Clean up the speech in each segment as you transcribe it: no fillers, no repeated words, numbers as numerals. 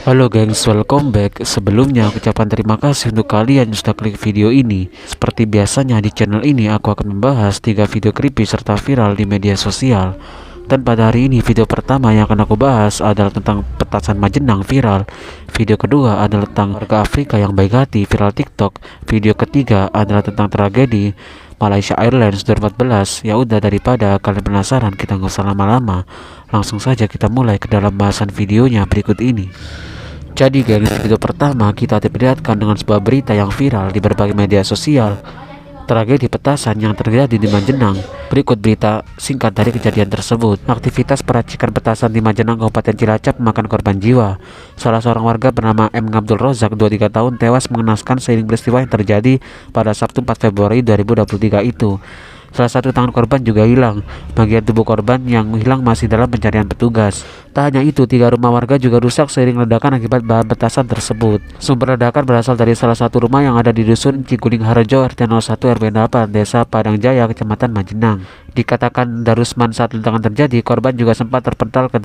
Halo gengs, welcome back. Sebelumnya ucapan terima kasih untuk kalian yang sudah klik video ini. Seperti biasanya di channel ini aku akan membahas 3 video creepy serta viral di media sosial. Dan pada hari ini video pertama yang akan aku bahas adalah tentang petasan Majenang viral. Video kedua adalah tentang warga Afrika yang baik hati viral TikTok. Video ketiga adalah tentang tragedi Malaysia Airlines 2014. Ya udah, daripada kalian penasaran, kita nggak usah lama-lama. Langsung saja kita mulai ke dalam bahasan videonya berikut ini. Jadi guys, video pertama kita diperlihatkan dengan sebuah berita yang viral di berbagai media sosial. Tragedi petasan yang terjadi di Majenang. Berikut berita singkat dari kejadian tersebut. Aktivitas peracikan petasan di Majenang, Kabupaten Cilacap memakan korban jiwa. Salah seorang warga bernama M. Abdul Rozak, 23 tahun, tewas mengenaskan seiring peristiwa yang terjadi pada Sabtu 4 Februari 2023 itu. Salah satu tangan korban juga hilang. Bagian tubuh korban yang hilang masih dalam pencarian petugas. Tak hanya itu, 3 rumah warga juga rusak seiring ledakan akibat bahan petasan tersebut. Sumber ledakan berasal dari salah satu rumah yang ada di Dusun Ciguling Harjo, RT 01 RW 8, Desa Padang Jaya, Kecamatan Majenang. Dikatakan Darusman saat ledakan terjadi, korban juga sempat terpental ke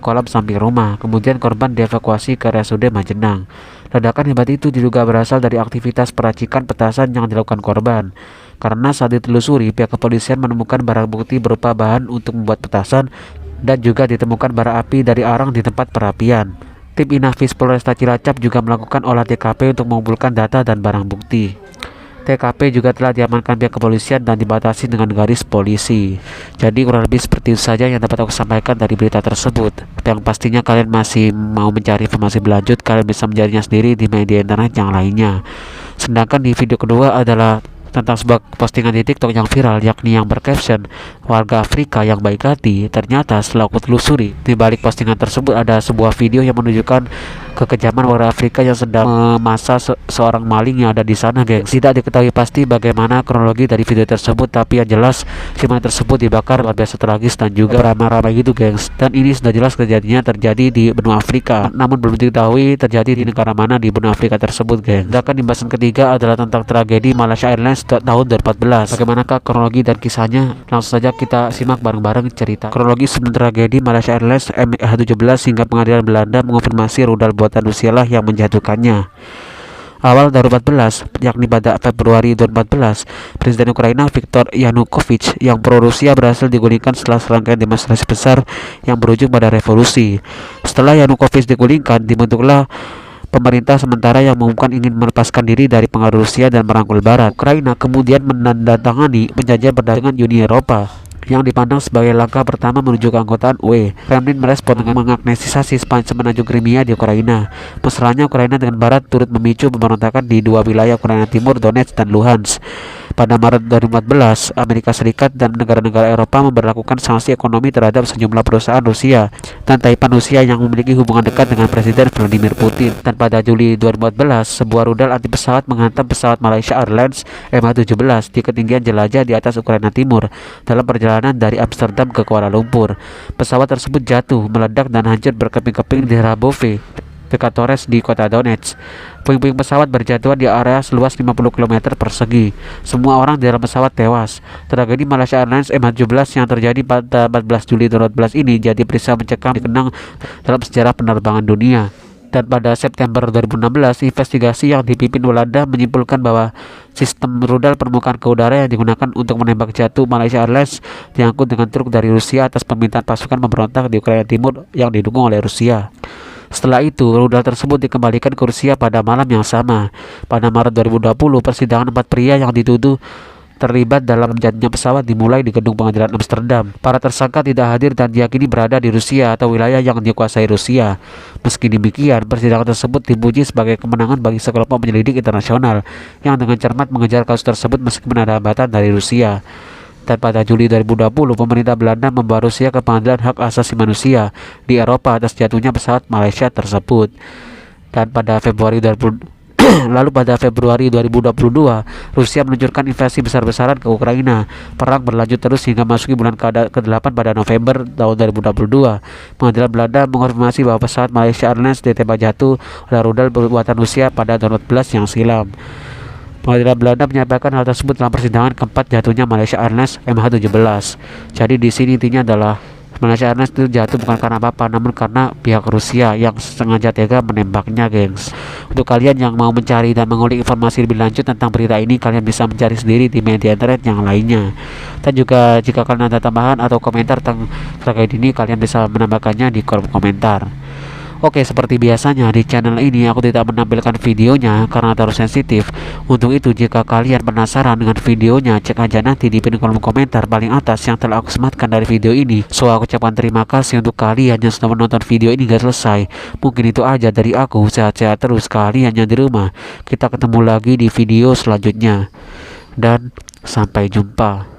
kolam samping rumah. Kemudian korban dievakuasi ke RSUD Majenang. Ledakan hebat itu diduga berasal dari aktivitas peracikan petasan yang dilakukan korban. Karena saat ditelusuri, pihak kepolisian menemukan barang bukti berupa bahan untuk membuat petasan dan juga ditemukan bara api dari arang di tempat perapian. Tim Inafis Polresta Cilacap juga melakukan olah TKP untuk mengumpulkan data dan barang bukti. TKP juga telah diamankan pihak kepolisian dan dibatasi dengan garis polisi. Jadi kurang lebih seperti itu saja yang dapat aku sampaikan dari berita tersebut. Yang pastinya kalian masih mau mencari informasi berlanjut, kalian bisa mencarinya sendiri di media internet yang lainnya. Sedangkan di video kedua adalah tentang sebuah postingan di TikTok yang viral, yakni yang bercaption warga Afrika yang baik hati. Ternyata setelah aku telusuri, di balik postingan tersebut ada sebuah video yang menunjukkan kekejaman warga Afrika yang sedang memasa seorang maling yang ada di sana, gengs. Tidak diketahui pasti bagaimana kronologi dari video tersebut, tapi yang jelas si maling tersebut dibakar luar biasa tragis dan juga ramai-ramai gitu, gengs. Dan ini sudah jelas kejadiannya terjadi di benua Afrika, namun belum diketahui terjadi di negara mana di benua Afrika tersebut, gengs. Sedangkan di bahasan ketiga adalah tentang tragedi Malaysia Airlines tahun 2014. Bagaimanakah kronologi dan kisahnya? Langsung saja kita simak bareng-bareng cerita kronologi sebelum tragedi Malaysia Airlines MH17 hingga pengadilan Belanda mengonfirmasi rudal buatan Rusia lah yang menjatuhkannya. Awal 2014, yakni pada Februari 2014, Presiden Ukraina Viktor Yanukovych yang pro-Rusia berhasil digulingkan setelah serangkaian demonstrasi besar yang berujung pada revolusi. Setelah Yanukovych digulingkan, dibentuklah pemerintah sementara yang mengumumkan ingin melepaskan diri dari pengaruh Rusia dan merangkul Barat. Ukraina kemudian menandatangani perjanjian perdagangan Uni Eropa yang dipandang sebagai langkah pertama menuju keanggotaan UE. Kremlin merespon dengan mengagnestisasi semenanjung Crimea di Ukraina. Mesranya Ukraina dengan Barat turut memicu pemberontakan di 2 wilayah Ukraina Timur, Donetsk dan Luhansk. Pada Maret 2014, Amerika Serikat dan negara-negara Eropa memberlakukan sanksi ekonomi terhadap sejumlah perusahaan Rusia dan Taipan Rusia yang memiliki hubungan dekat dengan Presiden Vladimir Putin. Dan pada Juli 2014, sebuah rudal anti pesawat menghantam pesawat Malaysia Airlines MH17 di ketinggian jelajah di atas Ukraina Timur dalam perjalanan dari Amsterdam ke Kuala Lumpur. Pesawat tersebut jatuh, meledak dan hancur berkeping-keping di Rabove, dekat Torres di kota Donetsk. Puing-puing pesawat berjatuhan di area seluas 50 km persegi. Semua orang di dalam pesawat tewas. Tragedi Malaysia Airlines MH17 yang terjadi pada 14 Juli 2014 ini jadi peristiwa mencekam dikenang dalam sejarah penerbangan dunia. Dan pada September 2016, investigasi yang dipimpin Belanda menyimpulkan bahwa sistem rudal permukaan ke udara yang digunakan untuk menembak jatuh Malaysia Airlines diangkut dengan truk dari Rusia atas permintaan pasukan pemberontak di Ukraina Timur yang didukung oleh Rusia. Setelah itu, rudal tersebut dikembalikan ke Rusia pada malam yang sama. Pada Maret 2020, persidangan 4 pria yang dituduh terlibat dalam jatuhnya pesawat dimulai di gedung pengadilan Amsterdam. Para tersangka tidak hadir dan diyakini berada di Rusia atau wilayah yang dikuasai Rusia. Meski demikian, persidangan tersebut dipuji sebagai kemenangan bagi sekelompok penyelidik internasional yang dengan cermat mengejar kasus tersebut meskipun ada hambatan dari Rusia. Dan pada Juli 2020, pemerintah Belanda membawa Rusia ke pengadilan hak asasi manusia di Eropa atas jatuhnya pesawat Malaysia tersebut. Dan pada Februari 2020 lalu pada Februari 2022, Rusia meluncurkan invasi besar-besaran ke Ukraina. Perang berlanjut terus hingga masuki bulan ke-8 pada November tahun 2022. Pengadilan Belanda mengonfirmasi bahwa pesawat Malaysia Airlines ditembak jatuh oleh rudal buatan Rusia pada tahun 2014 yang silam. Pengadilan Belanda menyampaikan hal tersebut dalam persidangan keempat jatuhnya Malaysia Airlines MH17. Jadi di sini intinya adalah Malaysia Airlines itu jatuh bukan karena apa-apa, namun karena pihak Rusia yang sengaja tega menembaknya, gengs. Untuk kalian yang mau mencari dan mengulik informasi lebih lanjut tentang berita ini, kalian bisa mencari sendiri di media internet yang lainnya. Dan juga jika kalian ada tambahan atau komentar terkait ini, kalian bisa menambahkannya di kolom komentar. Oke, seperti biasanya di channel ini aku tidak menampilkan videonya karena terlalu sensitif. Untuk itu, jika kalian penasaran dengan videonya, cek aja nanti di pin kolom komentar paling atas yang telah aku sematkan dari video ini. So, aku ucapkan terima kasih untuk kalian yang sudah menonton video ini hingga selesai. Mungkin itu aja dari aku. Sehat-sehat terus kalian yang di rumah. Kita ketemu lagi di video selanjutnya. Dan sampai jumpa.